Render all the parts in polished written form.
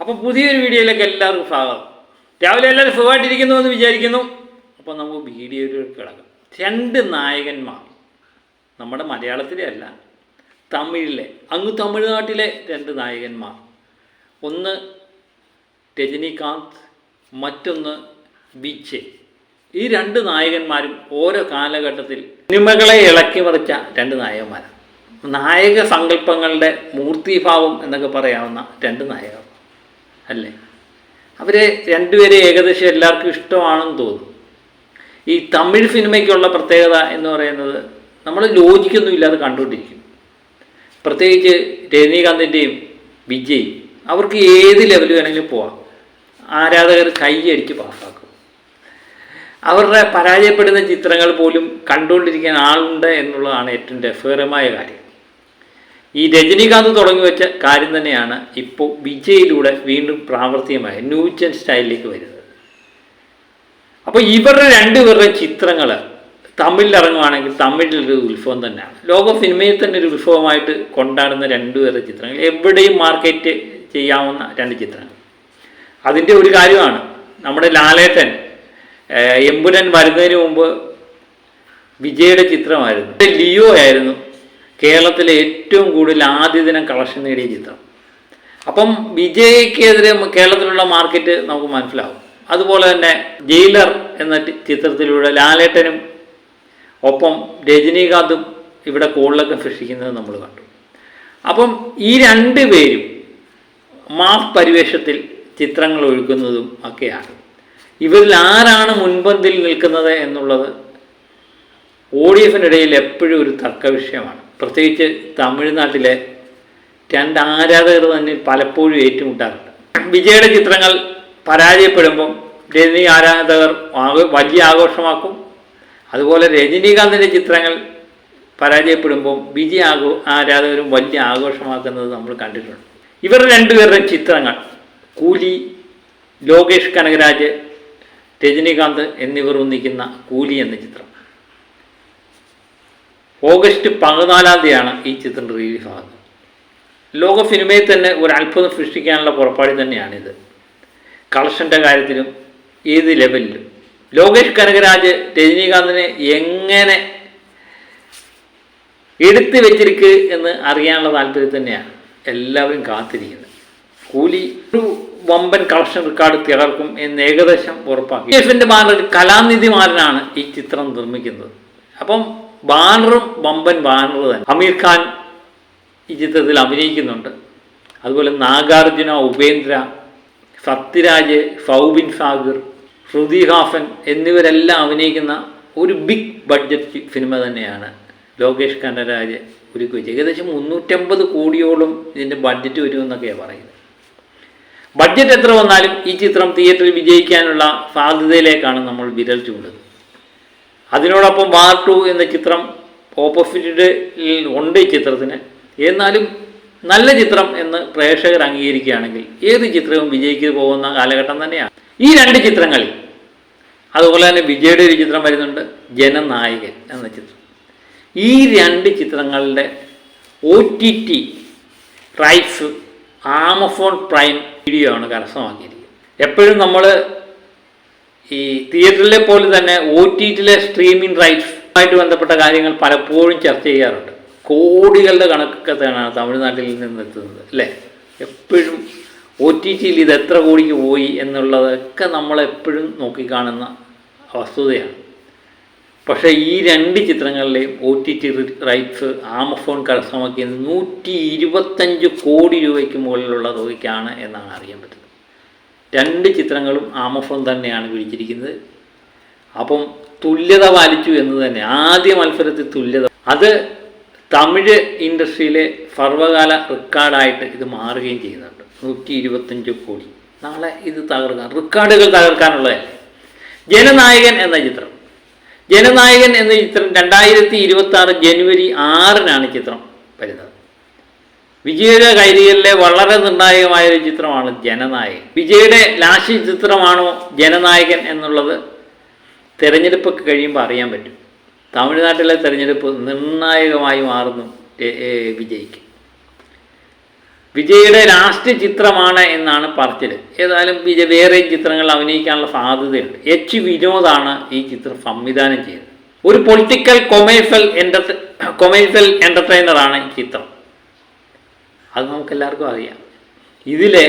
അപ്പോൾ പുതിയൊരു വീഡിയോയിലേക്ക് എല്ലാവർക്കും സ്വാഗതം. രാവിലെ എല്ലാവരും സുഖമായിട്ടിരിക്കുന്നു എന്ന് വിചാരിക്കുന്നു. അപ്പോൾ നമുക്ക് വീഡിയോയിലേക്ക് കിടക്കാം. രണ്ട് നായകന്മാർ, നമ്മുടെ മലയാളത്തിലെ അല്ല, തമിഴിലെ, അങ്ങ് തമിഴ്നാട്ടിലെ രണ്ട് നായകന്മാർ. ഒന്ന് രജനീകാന്ത്, മറ്റൊന്ന് വിജയ്. ഈ രണ്ട് നായകന്മാരും ഓരോ കാലഘട്ടത്തിൽ സിനിമകളെ ഇളക്കി മറിച്ച രണ്ട് നായകന്മാരാണ്. നായക സങ്കല്പങ്ങളുടെ മൂർത്തിഭാവം എന്നൊക്കെ പറയാവുന്ന രണ്ട് നായകർ അല്ലേ. അവരെ രണ്ടുപേരെ ഏകദേശം എല്ലാവർക്കും ഇഷ്ടമാണെന്ന് തോന്നുന്നു. ഈ തമിഴ് സിനിമയ്ക്കുള്ള പ്രത്യേകത എന്ന് പറയുന്നത് നമ്മൾ ലോജിക്കൊന്നും ഇല്ലാതെ കണ്ടുകൊണ്ടിരിക്കും. പ്രത്യേകിച്ച് രജനീകാന്തിൻ്റെയും വിജയ്, അവർക്ക് ഏത് ലെവൽ വേണമെങ്കിലും പോവാം. ആരാധകർ കൈയടിച്ച് പാസ്സാക്കും. അവരുടെ പരാജയപ്പെടുന്ന ചിത്രങ്ങൾ പോലും കണ്ടുകൊണ്ടിരിക്കാൻ ആളുണ്ട് എന്നുള്ളതാണ് ഏറ്റവും രസകരമായ കാര്യം. ഈ രജനീകാന്ത് തുടങ്ങി വെച്ച കാര്യം തന്നെയാണ് ഇപ്പോൾ വിജയിലൂടെ വീണ്ടും പ്രാവർത്തികമായ ന്യൂജൻ സ്റ്റൈലിലേക്ക് വരുന്നത്. അപ്പോൾ ഇവരുടെ രണ്ടുപേരുടെ ചിത്രങ്ങൾ തമിഴിലിറങ്ങുവാണെങ്കിൽ തമിഴിലൊരു ഉത്സവം തന്നെയാണ്. ലോക സിനിമയിൽ തന്നെ ഒരു ഉത്സവമായിട്ട് കൊണ്ടാടുന്ന രണ്ടുപേരുടെ ചിത്രങ്ങൾ, എവിടെയും മാർക്കറ്റ് ചെയ്യാവുന്ന രണ്ട് ചിത്രങ്ങൾ. അതിൻ്റെ ഒരു കാര്യമാണ് നമ്മുടെ ലാലേട്ടൻ എമ്പുരാൻ വരുന്നതിന് മുമ്പ് വിജയുടെ ചിത്രമായിരുന്നു, ലിയോ ആയിരുന്നു കേരളത്തിലെ ഏറ്റവും കൂടുതൽ ആദ്യ ദിനം കളക്ഷൻ നേടിയ ചിത്രം. അപ്പം വിജയ്ക്കെതിരെ കേരളത്തിലുള്ള മാർക്കറ്റ് നമുക്ക് മനസ്സിലാവും. അതുപോലെ തന്നെ ജയിലർ എന്ന ചിത്രത്തിലൂടെ ലാലേട്ടനും ഒപ്പം രജനീകാന്തും ഇവിടെ കോളിലൊക്കെ സൃഷ്ടിക്കുന്നത് നമ്മൾ കണ്ടു. അപ്പം ഈ രണ്ട് പേരും മാസ് പരിവേഷത്തിൽ ചിത്രങ്ങൾ ഒഴുക്കുന്നതും ഒക്കെയാണ്. ഇവരിൽ ആരാണ് മുൻപന്തിൽ നിൽക്കുന്നത് എന്നുള്ളത് ഓഡിയൻസിനിടയിൽ എപ്പോഴും ഒരു തർക്ക വിഷയമാണ്. പ്രത്യേകിച്ച് തമിഴ്നാട്ടിലെ രണ്ട് ആരാധകർ തന്നെ പലപ്പോഴും ഏറ്റുമുട്ടാറുണ്ട്. വിജയുടെ ചിത്രങ്ങൾ പരാജയപ്പെടുമ്പം രജനി ആരാധകർ വലിയ ആഘോഷമാക്കും. അതുപോലെ രജനീകാന്തിൻ്റെ ചിത്രങ്ങൾ പരാജയപ്പെടുമ്പം വിജയ് ആരാധകരും വലിയ ആഘോഷമാക്കുന്നത് നമ്മൾ കണ്ടിട്ടുണ്ട്. ഇവർ രണ്ടുപേരുടെ ചിത്രങ്ങൾ കൂലി, ലോകേഷ് കനകരാജ്, രജനീകാന്ത് എന്നിവർ ഒന്നിക്കുന്ന കൂലി എന്ന ചിത്രം ഓഗസ്റ്റ് 14 ഈ ചിത്രം റിലീസ് ആകുന്നത്. ലോക സിനിമയിൽ തന്നെ ഒരു അത്ഭുതം സൃഷ്ടിക്കാനുള്ള പുറപ്പാടി തന്നെയാണിത്. കളക്ഷൻ്റെ കാര്യത്തിലും ഏത് ലെവലിലും ലോകേഷ് കനകരാജ് രജനീകാന്തിനെ എങ്ങനെ എടുത്തു വെച്ചിരിക്കുക എന്ന് അറിയാനുള്ള താല്പര്യം തന്നെയാണ് എല്ലാവരും കാത്തിരിക്കുന്നത്. കൂലി ഒരു വമ്പൻ കളക്ഷൻ റെക്കോർഡ് തികർക്കും എന്ന് ഏകദേശം ഉറപ്പാക്കി. എഫിൻ്റെ ബാനറിൽ കലാനിധിമാരനാണ് ഈ ചിത്രം നിർമ്മിക്കുന്നത്. അപ്പം ബാനറും വമ്പൻ ബാനർ തന്നെ. അമീർ ഖാൻ ഈ ചിത്രത്തിൽ അഭിനയിക്കുന്നുണ്ട്. അതുപോലെ നാഗാർജുന, ഉപേന്ദ്ര, സത്യരാജ്, സൗബിൻ സാഗർ, ശ്രുതി ഹാസൻ എന്നിവരെല്ലാം അഭിനയിക്കുന്ന ഒരു ബിഗ് ബഡ്ജറ്റ് സിനിമ തന്നെയാണ് ലോകേഷ് കനകരാജ് ഒരുക്കി വെച്ചത്. ഏകദേശം 350 കോടിയോളം ഇതിൻ്റെ ബഡ്ജറ്റ് വരുമെന്നൊക്കെയാണ് പറയുന്നത്. ബഡ്ജറ്റ് എത്ര വന്നാലും ഈ ചിത്രം തിയേറ്ററിൽ വിജയിക്കാനുള്ള സാധ്യതയിലേക്കാണ് നമ്മൾ വിരൽ ചൂണ്ടുന്നത്. അതിനോടൊപ്പം വാർ 2 എന്ന ചിത്രം ഓപ്പോസിറ്റ് ഉണ്ട് ഈ ചിത്രത്തിന്. എന്നാലും നല്ല ചിത്രം എന്ന് പ്രേക്ഷകർ അംഗീകരിക്കുകയാണെങ്കിൽ ഏത് ചിത്രവും വിജയിക്ക് പോകുന്ന കാലഘട്ടം തന്നെയാണ് ഈ രണ്ട് ചിത്രങ്ങളിൽ. അതുപോലെ തന്നെ വിജയുടെ ഒരു ചിത്രം വരുന്നുണ്ട്, ജനനായകൻ എന്ന ചിത്രം. ഈ രണ്ട് ചിത്രങ്ങളുടെ OTT rights Amazon prime video ആണ് കരസ്ഥമാക്കിയിരിക്കുന്നത്. എപ്പോഴും നമ്മൾ ഈ തിയേറ്ററിലെ പോലെ തന്നെ OTTയിലെ സ്ട്രീമിംഗ് റൈറ്റ്സുമായിട്ട് ബന്ധപ്പെട്ട കാര്യങ്ങൾ പലപ്പോഴും ചർച്ച ചെയ്യാറുണ്ട്. കോടികളുടെ കണക്കൊക്കെയാണ് തമിഴ്നാട്ടിൽ നിന്ന് എത്തുന്നത് അല്ലേ. എപ്പോഴും OTTയിൽ ഇത് എത്ര കോടിക്ക് പോയി എന്നുള്ളതൊക്കെ നമ്മളെപ്പോഴും നോക്കിക്കാണുന്ന വസ്തുതയാണ്. പക്ഷേ ഈ രണ്ട് ചിത്രങ്ങളിലെയും OTT റൈറ്റ്സ് ആമസോൺ കരസ്ഥമാക്കിയത് 125 കോടി രൂപയ്ക്ക് മുകളിലുള്ള തുകയ്ക്കാണ് എന്നാണ് അറിയാൻ പറ്റുന്നത്. രണ്ട് ചിത്രങ്ങളും ആമസോൺ തന്നെയാണ് പിടിച്ചിരിക്കുന്നത്. അപ്പം തുല്യത പാലിച്ചു എന്ന് തന്നെ, ആദ്യ മത്സരത്തിൽ തുല്യത, അത് തമിഴ് ഇൻഡസ്ട്രിയിലെ സർവകാല റെക്കോർഡായിട്ട് ഇത് മാറുകയും ചെയ്യുന്നുണ്ട്. 125 കോടി. നാളെ ഇത് റെക്കോർഡുകൾ തകർക്കാനുള്ളതല്ലേ. ജനനായകൻ എന്ന ചിത്രം 2026 ജനുവരി 6 ചിത്രം വരുന്നത്. വിജയുടെ കരിയറിലെ വളരെ നിർണായകമായൊരു ചിത്രമാണ് ജനനായകൻ. വിജയുടെ ലാസ്റ്റ് ചിത്രമാണോ ജനനായകൻ എന്നുള്ളത് തിരഞ്ഞെടുപ്പൊക്കെ കഴിയുമ്പോൾ അറിയാൻ പറ്റും. തമിഴ്നാട്ടിലെ തിരഞ്ഞെടുപ്പ് നിർണായകമായി മാറുന്നു വിജയ്ക്ക്. വിജയുടെ ലാസ്റ്റ് ചിത്രമാണ് എന്നാണ് പറച്ചിൽ. ഏതായാലും വിജയ് വേറെ ചിത്രങ്ങളിൽ അഭിനയിക്കാനുള്ള സാധ്യതയുണ്ട്. എച്ച് വിനോദാണ് ഈ ചിത്രം സംവിധാനം ചെയ്തത്. ഒരു പൊളിറ്റിക്കൽ കൊമേഴ്സ്യൽ എൻ്റർടൈനറാണ് ഈ ചിത്രം. അത് നമുക്കെല്ലാവർക്കും അറിയാം. ഇതിലെ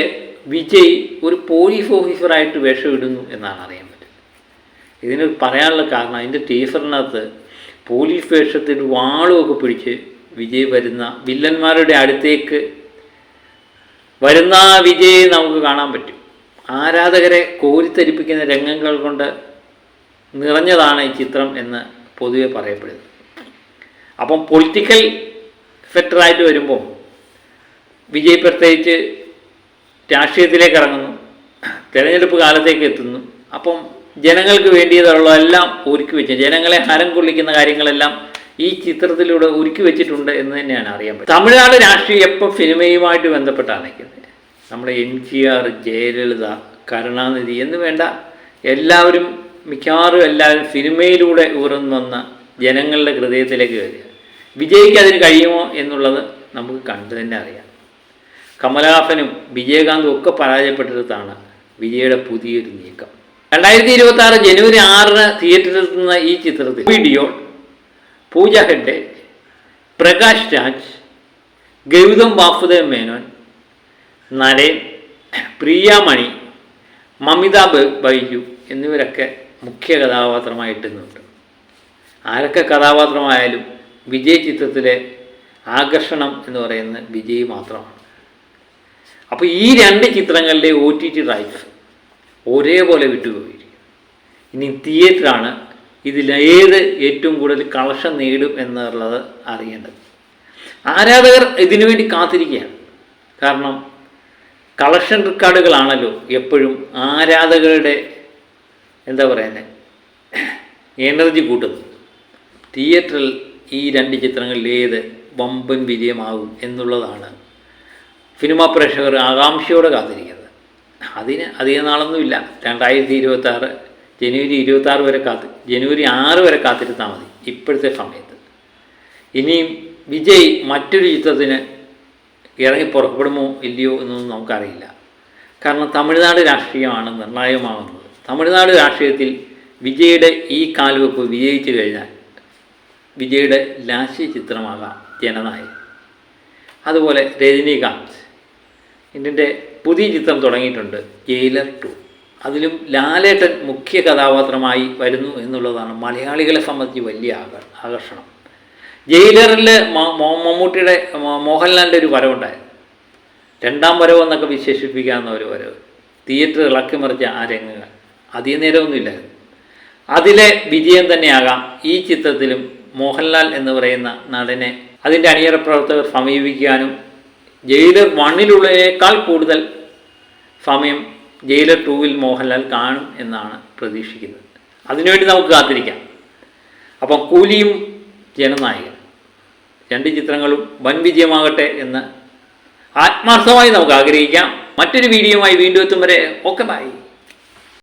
വിജയ് ഒരു പോലീസ് ഓഫീസറായിട്ട് വേഷമിടുന്നു എന്നാണ് അറിയാൻ പറ്റുന്നത്. ഇതിന് പറയാനുള്ള കാരണം അതിൻ്റെ ടീസറിനകത്ത് പോലീസ് വേഷത്തിൽ വാളുമൊക്കെ പിടിച്ച് വിജയ് വരുന്ന വില്ലന്മാരുടെ അടുത്തേക്ക് വരുന്ന വിജയെ നമുക്ക് കാണാൻ പറ്റും. ആരാധകരെ കോരിത്തരിപ്പിക്കുന്ന രംഗങ്ങൾ കൊണ്ട് നിറഞ്ഞതാണ് ഈ ചിത്രം എന്ന് പൊതുവെ പറയപ്പെടുന്നത്. അപ്പം പൊളിറ്റിക്കൽ സെക്ടറായിട്ട് വരുമ്പോൾ വിജയ് പ്രത്യേകിച്ച് രാഷ്ട്രീയത്തിലേക്ക് ഇറങ്ങുന്നു, തിരഞ്ഞെടുപ്പ് കാലത്തേക്ക് എത്തുന്നു. അപ്പം ജനങ്ങൾക്ക് വേണ്ടിയതുള്ളതെല്ലാം ഒരുക്കി വെച്ച് ജനങ്ങളെ ഹരം കൊള്ളിക്കുന്ന കാര്യങ്ങളെല്ലാം ഈ ചിത്രത്തിലൂടെ ഒരുക്കി വെച്ചിട്ടുണ്ട് എന്ന് തന്നെയാണ് അറിയാൻ പറ്റും. തമിഴ്നാട് രാഷ്ട്രീയം എപ്പോൾ സിനിമയുമായിട്ട് ബന്ധപ്പെട്ടാണ് നിൽക്കുന്നത്. നമ്മുടെ MGR, ജയലളിത, കരുണാനിധി എന്ന് വേണ്ട എല്ലാവരും മിക്കവാറും എല്ലാവരും സിനിമയിലൂടെ ഉയർന്നു വന്ന ജനങ്ങളുടെ ഹൃദയത്തിലേക്ക് കയറുക. വിജയ്ക്ക് അതിന് കഴിയുമോ എന്നുള്ളത് നമുക്ക് കണ്ടു തന്നെ അറിയാം. കമലഹാസനും വിജയകാന്തും ഒക്കെ പരാജയപ്പെട്ടിടത്താണ് വിജയുടെ പുതിയൊരു നീക്കം. 2026 ജനുവരി 6 തിയേറ്ററിൽ എത്തുന്ന ഈ ചിത്രത്തിൽ വീഡിയോ പൂജ ഹെഗ്ഡെ, പ്രകാശ് രാജ്, ഗൗതം വാസുദേവ് മേനോൻ, നരേൻ, പ്രിയാമണി, മമിത ബൈജു എന്നിവരൊക്കെ മുഖ്യ കഥാപാത്രമായിട്ടുണ്ട്. ആരൊക്കെ കഥാപാത്രമായാലും വിജയ് ചിത്രത്തിലെ ആകർഷണം എന്ന് പറയുന്നത് വിജയ് മാത്രമാണ്. അപ്പോൾ ഈ രണ്ട് ചിത്രങ്ങളിലെ OTT റൈറ്റ്സ് ഒരേപോലെ വിട്ടുപോയിരിക്കും. ഇനി തിയേറ്ററാണ് ഇതിലേത് ഏറ്റവും കൂടുതൽ കളക്ഷൻ നേടും എന്നുള്ളത് അറിയേണ്ടത്. ആരാധകർ ഇതിനു വേണ്ടി കാത്തിരിക്കുകയാണ്. കാരണം കളക്ഷൻ റെക്കോർഡുകളാണല്ലോ എപ്പോഴും ആരാധകരുടെ എനർജി കൂട്ടുന്നത്. തിയേറ്ററിൽ ഈ രണ്ട് ചിത്രങ്ങളിൽ ഏത് വമ്പൻ വിജയമാകും എന്നുള്ളതാണ് സിനിമാ പ്രേക്ഷകർ ആകാംക്ഷയോടെ കാത്തിരിക്കുന്നത്. അതിന് അധികം നാളൊന്നുമില്ല. 2026 ജനുവരി 26 വരെ ജനുവരി 6 വരെ കാത്തിരുന്നാൽ മതി ഇപ്പോഴത്തെ സമയത്ത്. ഇനിയും വിജയ് മറ്റൊരു ചിത്രത്തിന് ഇറങ്ങി പുറപ്പെടുമോ ഇല്ലയോ എന്നൊന്നും നമുക്കറിയില്ല. കാരണം തമിഴ്നാട് രാഷ്ട്രീയമാണ് നിർണായകമാകുന്നത്. തമിഴ്നാട് രാഷ്ട്രീയത്തിൽ വിജയുടെ ഈ കാൽവെപ്പ് വിജയിച്ചു കഴിഞ്ഞാൽ വിജയുടെ ലാസ്റ്റ് ചിത്രമാകാം ജനനായകൻ. അതുപോലെ രജനീകാന്ത് ഇതിൻ്റെ പുതിയ ചിത്രം തുടങ്ങിയിട്ടുണ്ട്, ജയിലർ 2. അതിലും ലാലേട്ടൻ മുഖ്യ കഥാപാത്രമായി വരുന്നു എന്നുള്ളതാണ് മലയാളികളെ സംബന്ധിച്ച് വലിയ ആകർഷണം. ജയിലറിൽ മമ്മൂട്ടിയുടെ മോഹൻലാലിൻ്റെ ഒരു വരവുണ്ടായിരുന്നു. രണ്ടാം വരവ് എന്നൊക്കെ വിശേഷിപ്പിക്കാവുന്ന ഒരു വരവ്. തിയേറ്റർ ഇളക്കി മറിച്ച ആ രംഗങ്ങൾ അധികം നേരമൊന്നുമില്ലായിരുന്നു. അതിലെ വിജയം തന്നെയാകാം ഈ ചിത്രത്തിലും മോഹൻലാൽ എന്ന് പറയുന്ന നടനെ അതിൻ്റെ അണിയറ പ്രവർത്തകർ സമീപിക്കാനും ജയിലർ 1-ലുള്ളതിനേക്കാൾ കൂടുതൽ സമയം ജയിലർ 2-ൽ മോഹൻലാൽ കാണും എന്നാണ് പ്രതീക്ഷിക്കുന്നത്. അതിനുവേണ്ടി നമുക്ക് കാത്തിരിക്കാം. അപ്പം കൂലിയും ജനനായകൻ രണ്ട് ചിത്രങ്ങളും വൻ വിജയമാകട്ടെ എന്ന് ആത്മാർത്ഥമായി നമുക്ക് ആഗ്രഹിക്കാം. മറ്റൊരു വീഡിയോയുമായി വീണ്ടും എത്തും വരെ ഓക്കെ ബൈ.